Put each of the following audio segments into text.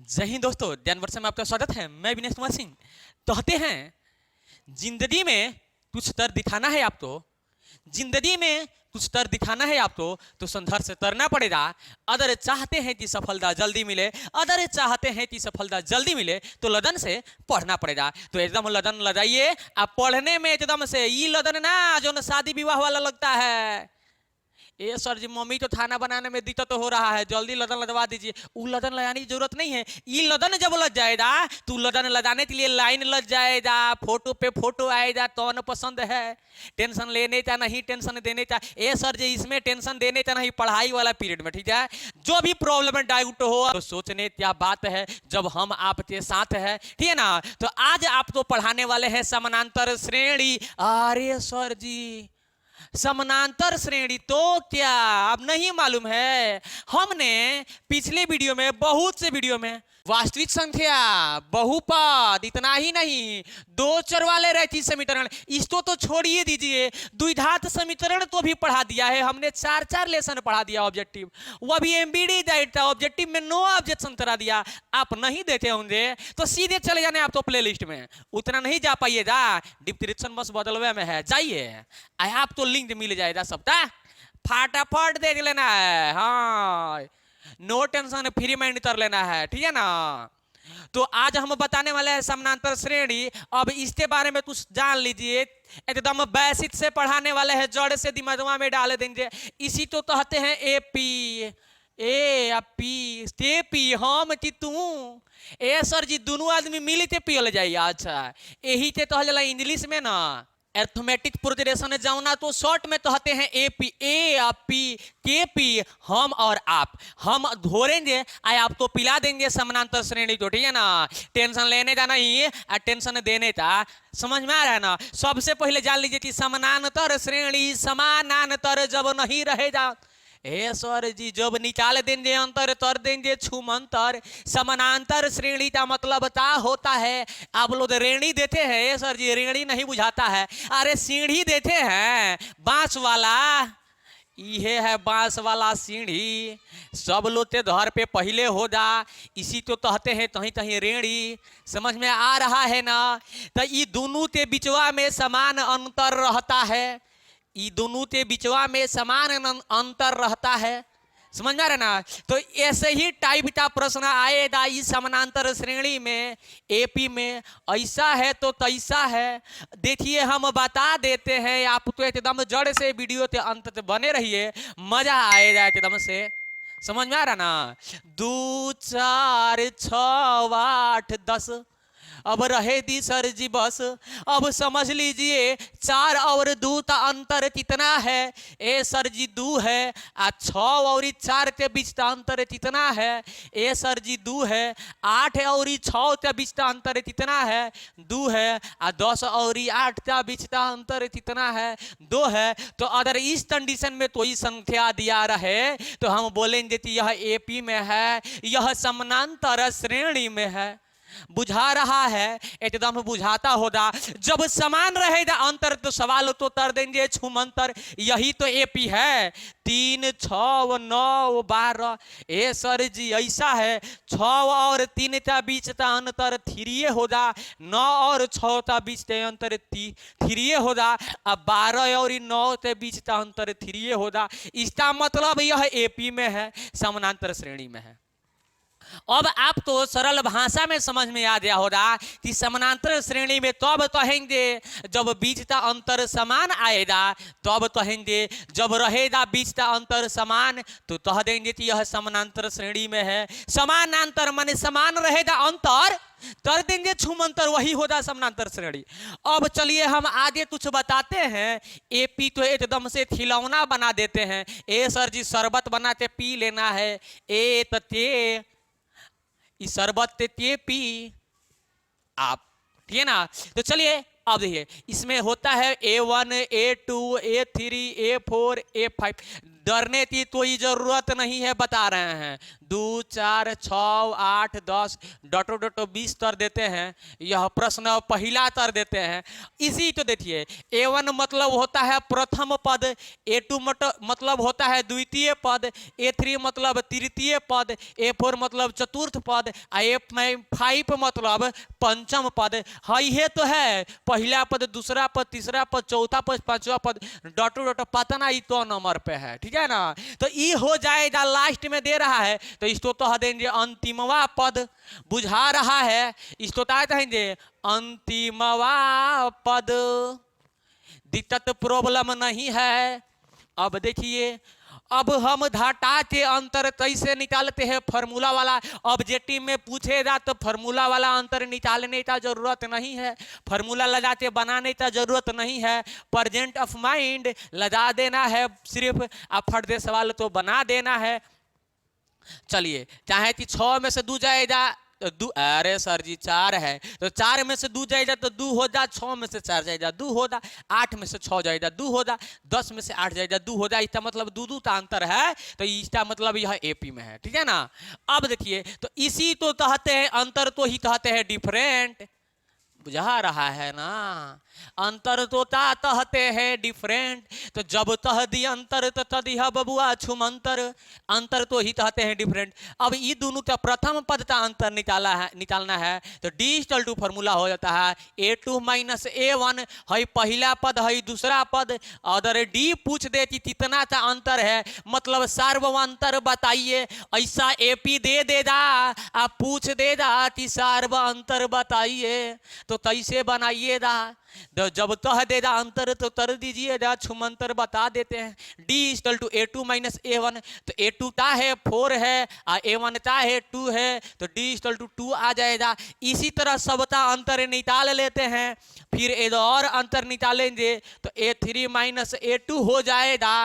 जय हिंद दोस्तों, ध्यान वर्ष में आपका स्वागत है। मैं विनेश कुमार सिंह। कहते हैं जिंदगी में कुछ तर दिखाना है आपको, जिंदगी में कुछ तर दिखाना है आपको तो संघर्ष करना पड़ेगा। अगर चाहते हैं कि सफलता जल्दी मिले, अगर चाहते हैं कि सफलता जल्दी मिले तो लगन से पढ़ना पड़ेगा। तो एकदम लगन लगाइए। आप पढ़ने में एकदम से ये लगन ना जो शादी विवाह वाला लगता है, ए सर जी मम्मी तो खाना बनाने में दिक्कत तो हो रहा है, जल्दी लदन लगवा दीजिए। वो लदन लगाने की जरूरत नहीं है। ये लदन जब लग जाएगा तो लदन लगाने के लिए लाइन लग जाएगा, फोटो पे फोटो आएगा, कौन पसंद है, टेंशन लेने का नहीं, टेंशन देने का। ए सर जी इसमें टेंशन देने का नहीं, पढ़ाई वाला पीरियड में, ठीक है। जो भी प्रॉब्लम डाउट हो तो सोचने क्या बात है जब हम आपके साथ है, ठीक है ना। तो आज आपको पढ़ाने वाले हैं समानांतर श्रेणी। अरे सर जी समानांतर श्रेणी तो क्या अब नहीं मालूम है? हमने पिछले वीडियो में, बहुत से वीडियो में वास्तविक संख्या, बहुपद, इतना ही नहीं दो चर वाले रैखिक समीकरण, इसको तो छोड़िए दीजिए, द्विघात समीकरण तो भी पढ़ा दिया है हमने। 4 लेसन पढ़ा दिया ऑब्जेक्टिव, वो भी एमबीडी डाइट था, ऑब्जेक्टिव में नो ऑब्जेक्शन करा दिया। आप नहीं देखे होंगे तो सीधे चले जाने आप तो प्लेलिस्ट में, उतना नहीं जा पाइएगा, डिस्क्रिप्शन बस बदलवे में है, जाइए आपको लिंक मिल जाएगा सबका, फटाफट देख लेना है। हाँ नो टेंशन, फ्री माइंड कर लेना है, ठीक है ना। तो आज हम बताने वाले हैं समानांतर श्रेणी। अब इसके बारे में कुछ जान लीजिए, एकदम बेसिक से पढ़ाने वाले हैं, जड़ से दिमाग में डाल देंगे। इसी तो कहते हैं एपी, ए पी ते पी, हम कि तू। ए सर जी दोनों आदमी मिल के पियल जाइए। अच्छा यही के कहा जाला इंग्लिश में ना अर्थमेटिक प्रोग्रेशन जाना तो शॉर्ट में कहते हैं एपी, ए पी के पी, हम और आप। हम घोरेंगे आए आपको पिला देंगे समानांतर श्रेणी को, ठीक है ना। टेंशन लेने का नहीं और टेंशन देने का, समझ में आ रहा है ना। सबसे पहले जान लीजिए कि समानांतर श्रेणी, समानांतर जब नहीं रहेगा, हे सर जी जब निकाल देंगे अंतर तर देंगे छुमंतर। समानांतर श्रेणी का मतलब क्या होता है? आप लोग रेणी देते हैं सर जी, रेणी नहीं बुझाता है, अरे सीढ़ी देते हैं बांस वाला, ये है बांस वाला सीढ़ी, सब लोग के घर पे पहले हो जा, इसी तो कहते हैं कहीं कहीं रेणी। समझ में आ रहा है ना। तो ये दोनों के बिचवा में समान अंतर रहता है, ये दोनों के बिचवा में समान अंतर रहता है, समझ में आ रहा ना। तो ऐसे ही टाइप का प्रश्न आएगा इस समानांतर श्रेणी में, एपी में। ऐसा है तो कैसा है देखिए, हम बता देते हैं आपको, एकदम जड़ से वीडियो के अंत तक बने रहिए, मजा आएगा एकदम से, समझ में आ रहा ना। 2 4 6 8 10, अब रहे दी सर जी बस। अब समझ लीजिए 4 और 2 का अंतर कितना है? ए सर जी 2 है, आ 6 और 4 के बीच का अंतर कितना है? ए सर जी 2 है। 8 और 6 के बीच का अंतर कितना है? 2 है। आ 10 और 8 के बीच का अंतर कितना है? 2 है। तो अगर इस कंडीशन में कोई संख्या दिया रहे तो हम बोलेंगे कि यह एपी में है, यह समानांतर श्रेणी में है। बुझा रहा है? एकदम बुझाता होगा। जब समान रहेगा अंतर तो सवाल तो कर देंगे छुमंतर, यही तो एपी है। 3 6 9 12, ए सर जी ऐसा है 6 और 3 का बीच का अंतर 3 होगा, 9 और 6 का बीच का अंतर 3 होगा, अब 12 और 9 के बीच का अंतर 3 होगा। इसका मतलब यह एपी में है, समानांतर श्रेणी में है। अब आप तो सरल भाषा में समझ में आ गया होगा कि समानांतर श्रेणी में तब कहेंगे जब बीच का अंतर समान आएगा, तब कहेंगे जब रहेगा बीच का अंतर समान तो कह देंगे कि यह समानांतर श्रेणी में है। समानांतर माने समान रहेगा अंतर, कर देंगे छुमंतर, वही होगा समानांतर श्रेणी। अब चलिए हम आगे कुछ बताते हैं। एपी तो एकदम से खिलौना बना देते हैं, ए सर जी शरबत बना के पी लेना है, ए ते इस शरबत ते पी आप, ठीक है ना। तो चलिए अब देखिए इसमें होता है A1 A2 A3 A4 A5, डरने की कोई जरूरत नहीं है, बता रहे हैं 2 4 6 8 10 डॉटो डॉटो 20 तर देते हैं। यह प्रश्न पहला तर देते हैं। इसी तो देखिए A1 मतलब होता है प्रथम पद, A2 मतलब होता है द्वितीय पद, A3 मतलब तृतीय पद, A4 मतलब चतुर्थ पद, A5 मतलब पंचम पद। हाँ ये तो है पहला पद, दूसरा पद, तीसरा पद, चौथा पद, पांचवा पद, डॉटो डॉटो पता ना ये तो नंबर पे है, ठीक है ना। तो ये हो जाएगा लास्ट में दे रहा है तो इसको तो देंगे अंतिमवा पद, बुझा रहा है इसको कहेंगे अंतिमवा पद। दिक्कत प्रॉब्लम नहीं है। अब देखिए अब हम घाटा के अंतर कैसे निकालते हैं फॉर्मूला वाला। ऑब्जेक्टिव में पूछेगा तो फॉर्मूला वाला अंतर निकालने का जरूरत नहीं है, फॉर्मूला लगा के बनाने का जरूरत नहीं है, प्रेजेंट ऑफ माइंड लगा देना है, सिर्फ आप फर्दे सवाल तो बना देना है। चलिए चाहे कि 6 में से 2 जाएगा तो 2, अरे सर जी 4 है तो 4 में से 2 जाएगा तो 2 हो जा, 6 में से 4 जाएगा 2 हो जा, 8 में से 6 जाएगा 2 हो जा, 10 में से 8 जाएगा 2 हो जा। इसका मतलब 2 का अंतर है तो इसका मतलब यह एपी में है, ठीक है ना। अब देखिए तो इसी तो कहते हैं अंतर, तो ही कहते हैं डिफरेंट, बुझा रहा है ना। अंतर तो कहते हैं डिफरेंट, तो जब तह दी अंतर तो तदिह बबुआ छुमंतर, अंतर तो ही कहते हैं डिफरेंट। अब ये दोनों का प्रथम पद का अंतर निकालना है तो D= फॉर्मूला हो जाता है A2 - A1 है पहला पद है दूसरा पद। अगर D पूछ दे कि कितना का अंतर है मतलब सार्वंतर बताइए, ऐसा AP दे देगा आप पूछ देगा कि सार्वंतर बताइए तो कैसे बनाइएगा। जब तह देगा अंतर तो तर दीजिएगा, छुमंतर बता देते हैं। D= A2 - A1 तो A2 का है 4 है और A1 का है 2 है तो D= 2 आ जाएगा। इसी तरह सबका अंतर निकाल लेते हैं, फिर एक और अंतर निकालेंगे तो A3 - A2 हो जाएगा।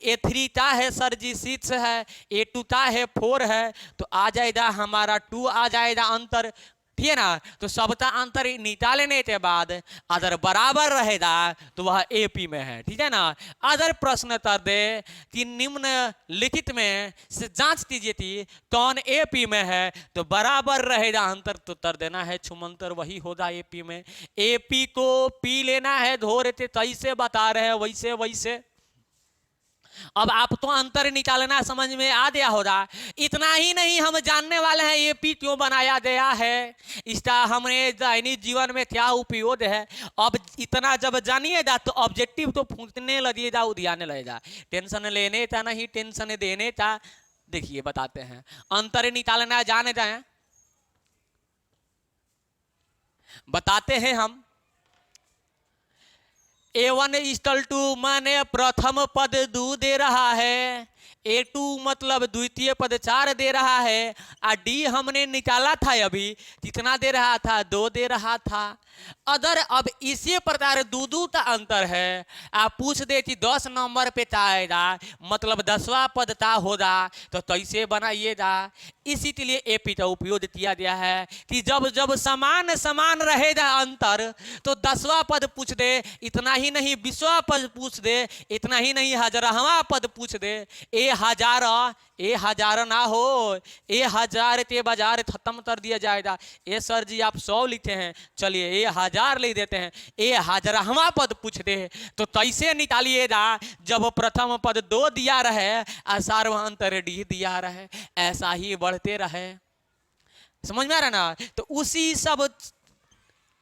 A3 का है सर जी 6 है, A2 का है 4 है तो आ जाएगा हमारा 2 आ जाएगा अंतर, ठीक है ना। तो सबका अंतर निकालने के बाद अगर बराबर रहेगा तो वह एपी में है, ठीक है ना। अगर प्रश्न कर दे कि निम्नलिखित में से जांच कीजिए थी कौन एपी में है तो बराबर रहेगा अंतर तो कर देना है छुमंतर वही होगा एपी में। एपी को पी लेना है, धो रहे थे कैसे बता रहे हैं वैसे वैसे। अब आप तो अंतर निकालना समझ में आ गया होगा। इतना ही नहीं हम जानने वाले हैं एपी क्यों बनाया गया है, इसका हमें दैनिक जीवन में क्या उपयोग है। अब इतना जब जानिएगा तो ऑब्जेक्टिव तो पूछने लगेगा, उधियाने लगेगा। टेंशन लेने का नहीं टेंशन देने का। देखिए बताते हैं अंतर निकालना जाने जाए बताते हैं हम। A1 माने प्रथम पद 2 दे रहा है, A2 मतलब द्वितीय पद 4 दे रहा है, और D हमने निकाला था अभी कितना दे रहा था 2 दे रहा था। अगर अब इसी प्रकार 2 का अंतर है, आप पूछ दे कि 10 नंबर पे आएगा मतलब 10वां पद का होगा तो कैसे बनाइएगा। इसी के लिए एपी का उपयोग किया गया है कि जब जब समान समान रहेगा अंतर तो 10वां पद पूछ दे, इतना ही नहीं 20वां पद पूछ दे, इतना ही नहीं 1000वां पद पूछ दे। ए हजार ना हो, ए हजार के बाजार खत्म कर दिया जाएगा। ए सर जी आप 100 लिखे हैं, चलिए ए 1000 ले देते हैं। ए 1000वां पद पूछ दे तो कैसे निकालिएगा जब प्रथम पद 2 दिया रहे और सार्वंतर D दिया रहे, ऐसा ही बढ़ते रहे। समझ में आ रहा ना। तो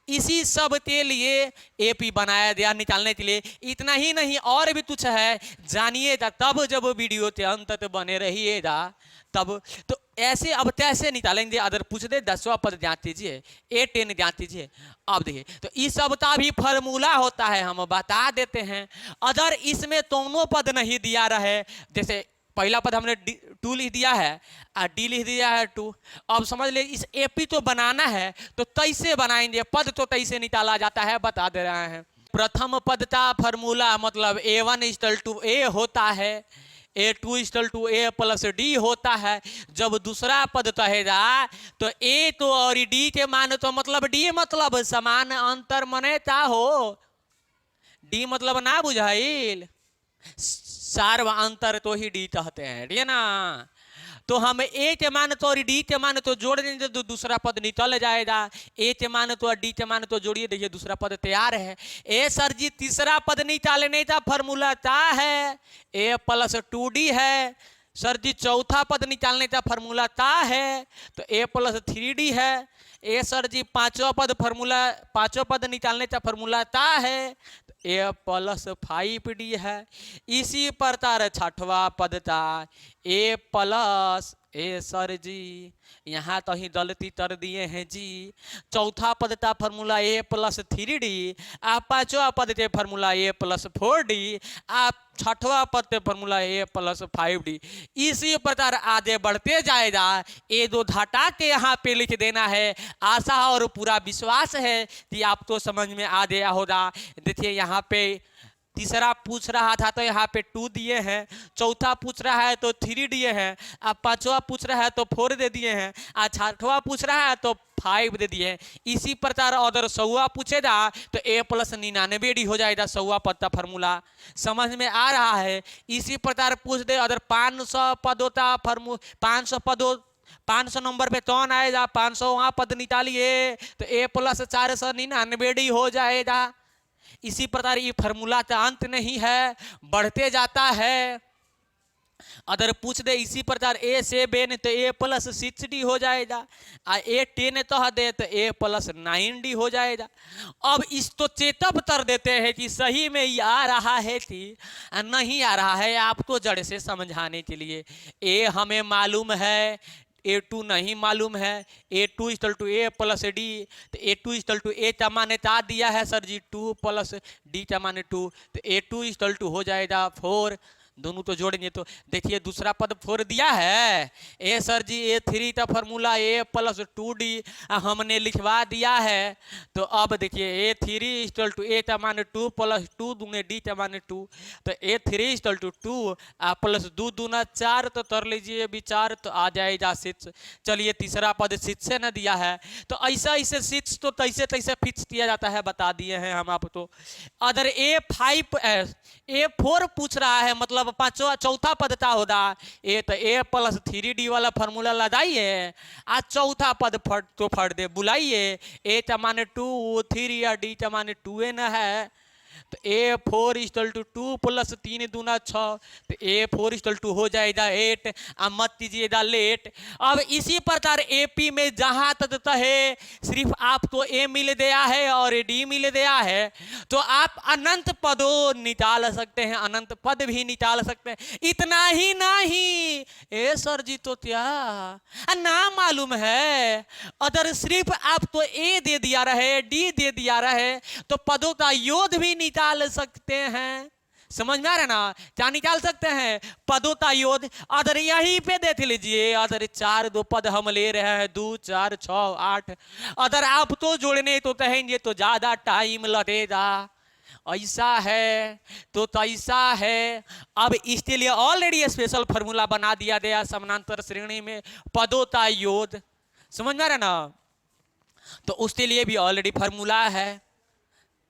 इसी सब के लिए एपी बनाया गया निकालने के लिए। इतना ही नहीं और भी कुछ है, जानिएगा तब जब वीडियो के अंत तक बने रहिएगा तब। तो ऐसे अब कैसे निकालेंगे अगर पूछ दे 10वां पद जांच कीजिए, A10 जांच कीजिए। अब देखिए तो इस सब का भी फार्मूला होता है, हम बता देते हैं। अगर इसमें दोनों पद नहीं दिया रहे, जैसे पहला पद हमने 2 लिख दिया है और D लिख दिया है 2। अब समझ ले इस एपी तो बनाना है तो कैसे बनाएंगे, पद तो कैसे निकाला जाता है बता दे रहे हैं। प्रथम पद का फार्मूला मतलब A1 A होता है, A2 A प्लस D होता है। जब दूसरा पद कहेगा तो A तो और D के मान तो मतलब D मतलब समान अंतर मने का हो, D मतलब ना बुझाइल, सार्वंतर तो ही D कहते हैं, ठीक है ना। तो हम ए के मान तो और डी के मान तो जोड़ देंगे तो दूसरा पद निकल जाएगा। ए के मान तो और डी के मान तो जोड़िए, देखिए दूसरा पद तैयार है। ए सर जी तीसरा पद निकालने का फॉर्मूला क्या है? ए प्लस 2D है। सर जी चौथा पद निकालने का फॉर्मूला क्या है? तो ए प्लस 3D है। ए सर जी पांचवा पद निकालने का फॉर्मूला क्या है? तो ए प्लस 5D है। इसी प्रकार छठवा पद था ए प्लस, ए सर जी यहाँ तो ही गलती कर दिए हैं जी। चौथा पद का फॉर्मूला ए प्लस 3D, आप पांचवा पद के फॉर्मूला ए प्लस 4D, आप छठवा पद के फॉर्मूला ए प्लस 5D। इसी प्रकार आगे बढ़ते जाएगा। ए दो घटा के यहाँ पे लिख देना है। आशा और पूरा विश्वास है कि आपको समझ में आ गया होगा। देखिए यहाँ पे तीसरा पूछ रहा था तो यहाँ पे 2 दिए हैं, चौथा पूछ रहा है तो 3 दिए हैं, अब पांचवा पूछ रहा है तो 4 दे दिए हैं, आज छठवा पूछ रहा है तो 5 दे दिए हैं। इसी प्रकार अगर 100 पूछेगा तो ए प्लस 99D हो जाएगा 100 पद का फॉर्मूला। समझ में आ रहा है? इसी प्रकार पूछ दे अगर 500 पदों का 500 नंबर पे कौन आएगा, 500वां पद निकालिए तो ए प्लस 499D हो जाएगा। इसी प्रकार ये फॉर्मूला का अंत नहीं है, बढ़ते जाता है। अगर पूछ दे इसी प्रकार ए 7 तो ए प्लस 6D हो जाएगा, ए 10 तो दे तो ए प्लस 9D हो जाएगा। अब इसको चेतअप कर देते हैं कि सही में ये आ रहा है कि नहीं आ रहा है, आपको जड़ से समझाने के लिए। ए हमें मालूम है, A2 नहीं मालूम है। A2 equal to A plus D, तो A2 इक्वल टू ए का मान क्या दिया है सर जी? 2 प्लस डी का मान 2, तो A2 इक्वल टू हो जाएगा 4। दोनों तो जोड़ेंगे तो देखिए दूसरा पद 4 दिया है। ए सर जी A3 का फॉर्मूला ए प्लस 2D हमने लिखवा दिया है। तो अब देखिए A3 इक्वल टू ए का मान 2 प्लस 2 दूंगे डी का मान 2, तो A3 इक्वल टू 2 प्लस 2 दूना 4, तो कर लीजिए विचार तो आ जाएगा 6। चलिए तीसरा पद 6 से न दिया है तो ऐसा ऐसे 6 तो तैसे तैसे फिक्स किया जाता है, बता दिए हैं हम आपको। अगर A4 पूछ रहा है मतलब चौथा पद का होगा ए, तो ए प्लस 3D वाला फॉर्मूला लगाइए, आज चौथा पद फट दे बुलाइए। ए का मान 2 3 या डी का मान 2n है, तो A4 इक्वल टू 2 प्लस 3 दूना 6, तो A4 इक्वल टू हो जाएगा 8। अब मत कीजिएगा लेट। अब इसी प्रकार AP में जहां तक है सिर्फ आपको A मिल गया है और D मिल गया है, तो आप अनंत पदों निकाल सकते हैं, अनंत पद भी निकाल सकते हैं। इतना ही नहीं, ए सर जी तो क्या ना मालूम है, अगर सिर्फ आपको A दे दिया रहे D दे दिया रहे तो पदों का योग भी निकाल सकते हैं। समझ में आ रहा है ना? क्या निकाल सकते हैं? पदों का योग। अगर यहीं पे देख लीजिए, अगर 4 दो पद हम ले रहे हैं 2 4 6 8, अगर आप तो जोड़ने तो कहेंगे तो ज्यादा टाइम लगेगा, ऐसा है तो ऐसा है। अब इसके लिए ऑलरेडी स्पेशल फॉर्मूला बना दिया गया समानांतर श्रेणी में पदों का योग। समझ में आ रहा है ना? तो उसके लिए भी ऑलरेडी फॉर्मूला है।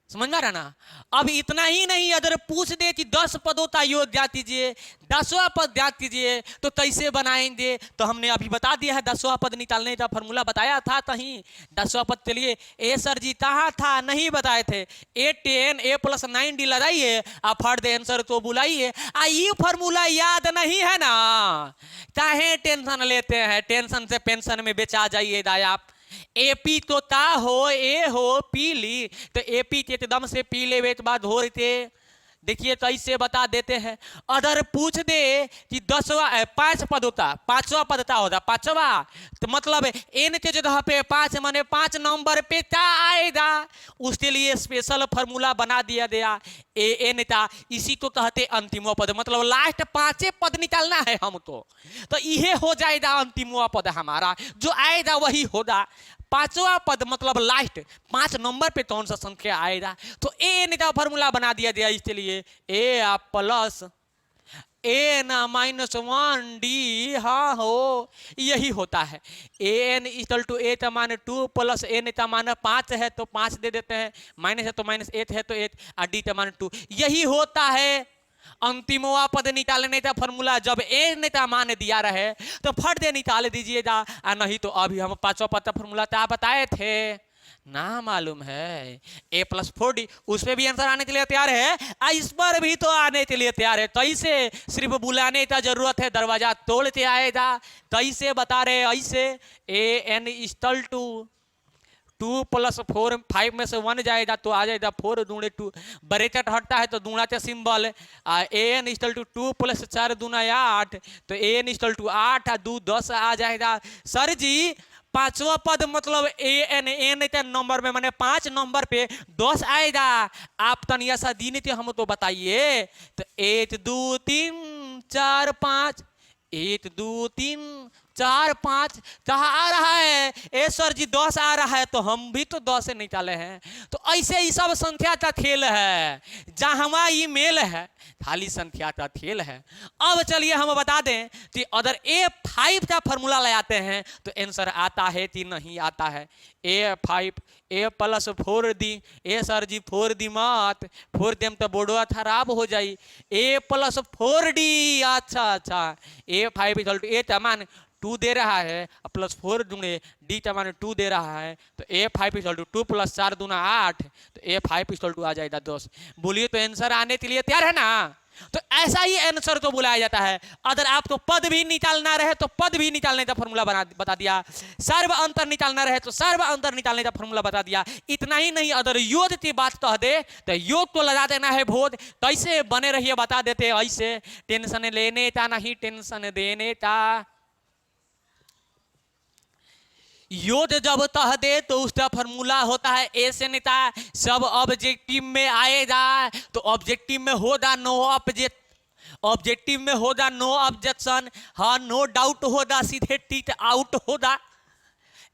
समझ में आ रहा ना? अब इतना ही नहीं, अगर पूछ दे कि 10 पदों का योग ज्ञात कीजिए, 10वां पद ज्ञात कीजिए, तो कैसे बनाएंगे? तो हमने अभी बता दिया है, 10वां पद निकालने का फॉर्मूला बताया था कहीं? 10वां पद के लिए ए सर जी कहाँ था? नहीं बताए थे। A10 A प्लस 9D लगाइए, आप फट दे आंसर तो बुलाइए। ये फॉर्मूला याद नहीं है ना? काहे टेंशन लेते हैं? टेंशन से पेंशन में बेचा जाइएगा आप। AP तो ता हो ए हो पी ली, तो AP के एकदम से पी ले के बाद हो रहे। देखिए तो ऐसे बता देते हैं। अगर पूछ दे कि 5 पद होता, 5वां पद का होता 5वां, तो मतलब n के जगह पे 5 माने 5 नंबर पे क्या आएगा? उसके लिए स्पेशल फॉर्मूला बना दिया गया an का। इसी को कहते अंतिमवा पद, मतलब लास्ट 5 पद निकालना है हमको, तो यह हो जाएगा अंतिमवा पद हमारा, जो आएगा वही होगा। 5वां पद मतलब लास्ट 5 नंबर पे कौन सा संख्या आएगा, तो एन का फॉर्मूला बना दिया गया इसके लिए। ए प्लस एन माइनस 1D, हाँ हो यही होता है। एन इक्वल टू ए का मान 2 प्लस एन का मान 5 है तो 5 दे देते हैं, माइनस है तो माइनस 8 है तो 8, और डी का मान 2, यही होता है। अंतिमवा पद निकालने का फॉर्मूला जब ए नेता मान दिया रहे तो फट दे निकाल दीजिएगा, नहीं तो अभी हम पांचवा पद का फॉर्मूला तो आप बताए थे ना, मालूम है a+4d, उस पर भी आंसर आने के लिए तैयार है, इस पर भी तो आने के लिए तैयार है। तैसे सिर्फ बुलाने का जरूरत है, दरवाजा तोड़ते आएगा। तैसे बता रहे ऐसे an इक्वल टू 2 + 4, 5 में से 1 जाएगा तो आ जाएगा 4 दूणे 2, ब्रैकेट हटता है तो दूणा का सिंबल an इक्वल टू 2 + 4 दूना 8, तो an इक्वल टू 8 और 2 10 आ जाएगा। सर जी पांचवा पद मतलब एन नंबर में मैंने 5 नंबर पे 10 आएगा, आप तनिया सा दिन थे हम तो बताइए। तो 1 2 3 4 5, 1 2 3 4 5 कहाँ आ रहा है? ए सर जी 10 आ रहा है, तो हम भी तो 10 से निकाले हैं। तो ऐसे ही सब संख्या का खेल है, जहाँ ये मेल है खाली संख्या का खेल है। अब चलिए हम बता दें कि अगर A5 का फॉर्मूला लगाते हैं तो आंसर आता है कि नहीं आता है। A5 a+4d, ए सर जी 4d मत, 4 देम तो बोर्डवा खराब हो जाई। a+4d, अच्छा A5 इक्वल टू ए का मान 2 दे रहा है, +4 दूने डी का मान 2 दे रहा है, तो A5 इक्वल टू 2 + 4 दूना 8, तो A5 इक्वल टू आ जाएगा 10। बोलिए तो आंसर आने के लिए तैयार है ना? तो ऐसा ही आंसर तो बुलाया जाता है। अगर आपको पद भी निकालना रहे तो पद भी निकालने का फॉर्मूला बता दिया, सर्व अंतर निकालना रहे तो सर्व अंतर निकालने का फॉर्मूला बता दिया। इतना ही नहीं, अगर योग की बात कह दे तो योग को लगा देना है भोज, कैसे बने रहिए बता देते ऐसे, टेंशन लेने का नहीं टेंशन देने का। योग जब तह दे तो उसका फॉर्मूला होता है ऐसे नेता, सब ऑब्जेक्टिव में आएगा तो ऑब्जेक्टिव में होगा नो ऑब्जेक्टिव में होगा नो ऑब्जेक्शन, हाँ नो डाउट होगा, सीधे टीट आउट होगा।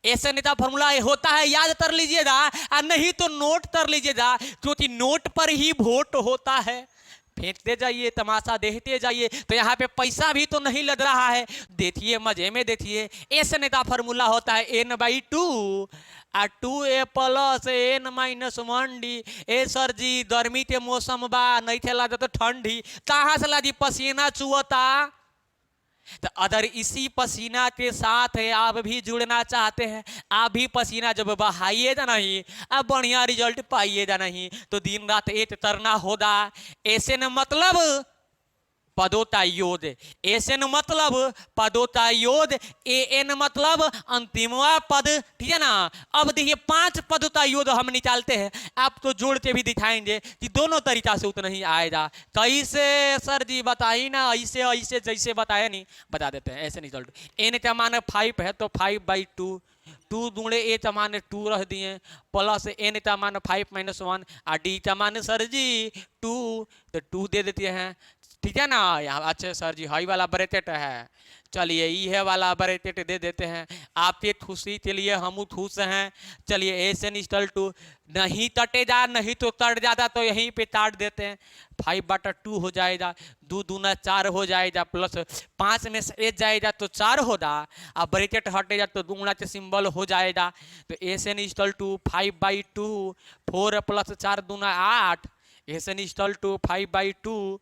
ऐसे नेता फॉर्मूला होता है, याद कर लीजिएगा, और नहीं तो नोट कर लीजिएगा, क्योंकि नोट पर ही वोट होता है। फेंकते जाइए, तमाशा देखते जाइए, तो यहाँ पे पैसा भी तो नहीं लग रहा है, देखिए मजे में देखिए। ऐसे नेता फॉर्मूला होता है n/2 और 2a + n - 1d। ए सर जी गर्मी के मौसम बा, नहीं थे लगा तो ठंडी, कहाँ से लादी पसीना चुअता। तो अगर इसी पसीना के साथ आप भी जुड़ना चाहते हैं, आप भी पसीना जब बहाइएगा नहीं, अब बढ़िया रिजल्ट पाइएगा नहीं, तो दिन रात एक करना होगा। ऐसे न मतलब पदोता योद, ऐसे न मतलब पदोता योद, एन मतलब अंतिमवा पद, ठीक है ना। अब देखिए 5 पदोता योद हम निकालते हैं, आप तो जोड़ के भी दिखाएंगे कि दोनों तरीका से उतना ही आएगा। कैसे सर जी बताइए ना, ऐसे ऐसे जैसे बताया नहीं बता देते हैं। ऐसे रिजल्ट एन का मान 5 है तो 5/2, 2 दूणे ए का मान 2 रख दिए, प्लस एन का मान 5 - 1 और डी का मान सर जी 2, तो 2 दे देते हैं, ठीक है ना। यहाँ अच्छे सर जी हाई वाला ब्रैकेट है, चलिए ये वाला ब्रैकेट दे देते हैं। आपके खुशी के लिए हम खुश हैं। चलिए एन इक्वल टू नहीं कटेगा, नहीं तो कट जाता तो यहीं पे काट देते हैं, 5/2 हो जाएगा, 2 दूना 4 हो जाएगा, प्लस 5 में से 1 जाएगा तो 4 होगा, अब ब्रैकेट हटेगा तो दूना के सिंबल हो जाएगा। तो एन इक्वल टू 5/2, 4 + 4 दूना 8, एन इक्वल टू 5/2,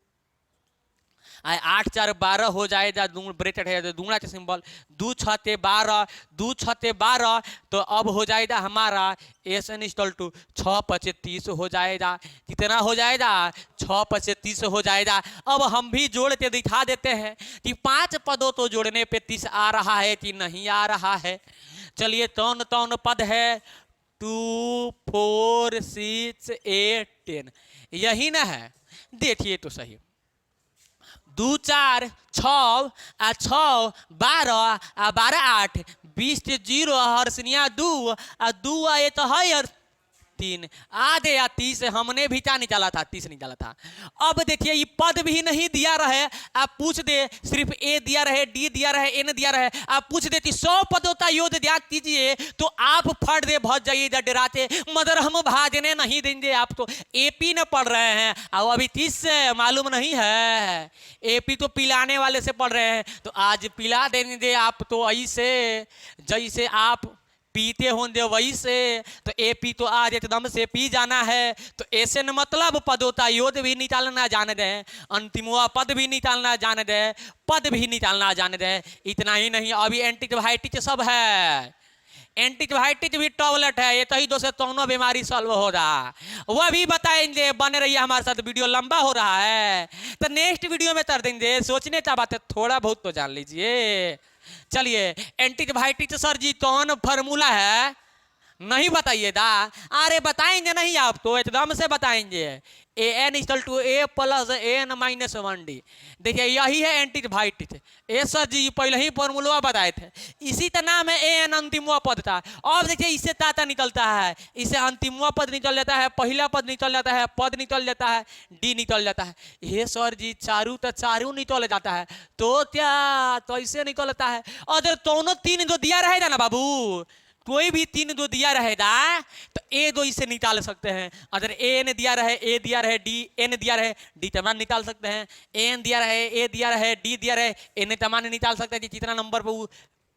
8 4 12 हो जाएगा, ब्रैकेट है तो दूना के सिंबल, 2 6 12, 2 6 12, तो अब हो जाएगा हमारा एन इक्वल टू 6 5 30 हो जाएगा। कितना हो जाएगा? 6 5 30 हो जाएगा। अब हम भी जोड़ के दिखा देते हैं कि 5 पदों तो जोड़ने पे 30 आ रहा है कि नहीं आ रहा है। चलिए कौन पद है? 2 4 6 8 10, यही ना है, देखिए तो सही। 2 4 6 आ 6 12 आ 12 8 20 0 हर्षनिया 2 आ 2 आए तो है 3 आधे या 30, हमने भी क्या निकाला था? 30 निकाला था। अब देखिए ये पद भी नहीं दिया रहे, आप पूछ दे सिर्फ ए दिया रहे, डी दिया रहे, एन दिया रहे, आप पूछ देती 100 पदों का योग याद कीजिए तो आप फट दे भज जाइएगा डराते, मगर हम भाजने नहीं देंगे। आप तो एपी न पढ़ रहे हैं और अभी 30 से मालूम नहीं है, एपी तो पिलाने वाले से पढ़ रहे हैं, तो आज पिला देंगे आप तो ऐसे जैसे आप पीते होंगे वही से, तो ए पी तो आज एकदम से पी जाना है। तो ऐसे न मतलब पद होता योद भी निकालना जाने दे, अंतिमवा पद भी निकालना जाने दे, पद भी निकालना जाने दे। इतना ही नहीं, अभी एंटीबायोटिक सब है, एंटीबायोटिक भी टॉबलेट है, ये तही दो से दोनों बीमारी सॉल्व हो रहा, वह भी बताएंगे। बने रहिए हमारे साथ, वीडियो लंबा हो रहा है तो नेक्स्ट वीडियो में कर देंगे। सोचने का बात है, थोड़ा बहुत तो जान लीजिए। चलिए, एंटीबायोटिक सर जी कौन फार्मूला है नहीं बताइए दा? अरे बताएंगे नहीं, आप तो एकदम से बताएंगे। A N equal to A plus N minus 1d। देखिए यही है एंटीबायोटिक। ए सर जी पहले ही फॉर्मूला बताए थे, इसी का नाम है ए एन, अंतिमवा पद था। अब देखिए इससे ताता निकलता है, इससे अंतिमवा पद निकल जाता है, पहला पद निकल जाता है, पद निकल जाता है, डी निकल जाता है। ये सर जी चारू तो चारू निकल जाता है, तो क्या तो ऐसे निकलता है। अगर दोनों तीन जो दिया रहेगा ना बाबू, कोई भी तीन जो दिया रहेगा तो ए दो इसे निकाल सकते हैं। अगर ए ने दिया रहे, ए दिया रहे, डी एन दिया रहे, डी तमान निकाल सकते हैं। एन दिया रहे, ए दिया रहे, डी दिया रहे, एन तमान निकाल सकते हैं कि कितना नंबर पे वो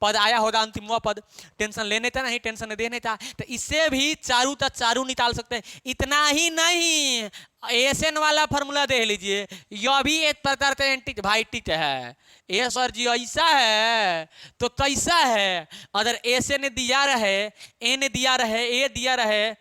पद आया होगा अंतिम पद। टेंशन लेने था नहीं, टेंशन देने था, तो इससे भी चारू तक चारू निकाल सकते हैं। इतना ही नहीं, एसएन वाला फॉर्मूला देख लीजिए, यह भी एक प्रकार का एंटीबायोटिक है। ए सर जी ऐसा है तो कैसा है? अगर एसएन दिया रहे, एन दिया रहे, ए दिया रहे,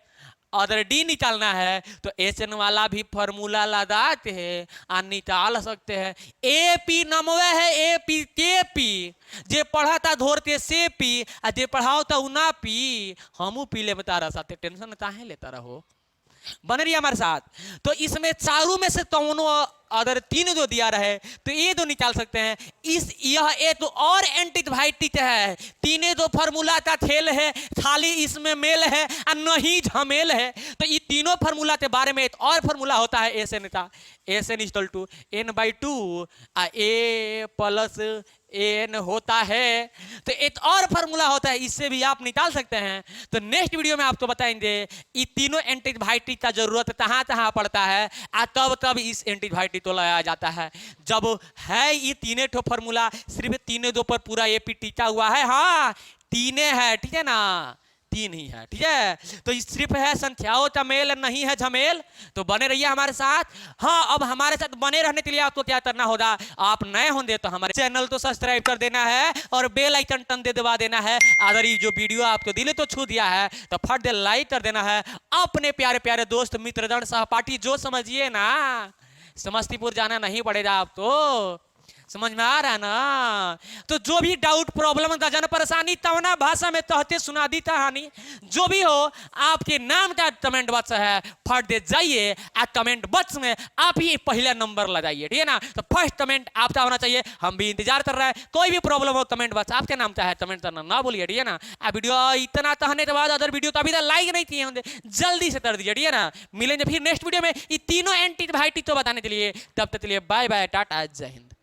अगर डी निकालना है तो एसएन वाला भी फॉर्मूला लगाते हैं और निकाल सकते हैं। ए पी नमवे है, ए पी के पी, जे पढ़ा था धोरते से पी, और जे पढ़ाओ था उना पी। हमू पी ले तारा साथे, टेंशन काहे लेता रहो, बन रही हमारे साथ। तो इसमें चारों में से दोनों अगर तीन जो दिया रहे तो ये दो निकाल सकते हैं। यह एक तो और एंटीबायोटिक है, तीने दो फार्मूला का खेल है, खाली इसमें मेल है और नहीं झमेल है। तो ये तीनों फार्मूला के बारे में एक और फार्मूला होता है एसएन का, S N equal to n/2 A plus N होता है। तो एक और फार्मूला होता है, इससे भी आप निकाल सकते हैं। तो नेक्स्ट वीडियो में आपको बताएंगे ये तीनों एंटीबायोटिक का जरूरत कहाँ कहाँ पड़ता है, तब तब इस एंटीबायोटिक तो लाया जाता है। जब है ये तीने ठो फार्मूला, सिर्फ तीने दो पर पूरा एपी टिका हुआ है, हाँ तीने है, ठीक है ना, तीन ही है, ठीक है। तो सिर्फ है संख्याओं का मेल, नहीं है झमेल। तो बने रहिए हमारे साथ। हाँ, अब हमारे साथ बने रहने के लिए आपको क्या करना होगा, आप नए होंगे तो हमारे चैनल तो सब्सक्राइब कर देना है और बेल आइकन टन दे दबा देना है। अगर ये जो वीडियो आपको दिल तो छू दिया है तो फट दे लाइक कर देना है। अपने प्यारे प्यारे दोस्त मित्रगण सहपाठी जो समझिए ना, समस्तीपुर जाना नहीं पड़ेगा आपको, समझ में आ रहा है ना। तो जो भी डाउट प्रॉब्लम जन परेशानी तवना भाषा में कहते सुना दी कहानी, जो भी हो आपके नाम का कमेंट बॉक्स है, फट दे जाइए और कमेंट बॉक्स में आप ही पहला नंबर लगाइए, ठीक है ना। तो फर्स्ट कमेंट आपका होना चाहिए, हम भी इंतजार कर रहे हैं। कोई भी प्रॉब्लम हो कमेंट बॉक्स आपके नाम का है, कमेंट करना ना बोलिए, ठीक है ना। वीडियो इतना कहने के बाद अगर वीडियो तो अभी तक लाइक नहीं किए होंगे, जल्दी से कर दीजिए, ठीक है ना। मिलेंगे फिर नेक्स्ट वीडियो में ये तीनों एंटीबायोटिक तो बताने के लिए। तब तक के लिए बाय बाय, टाटा, जय हिंद।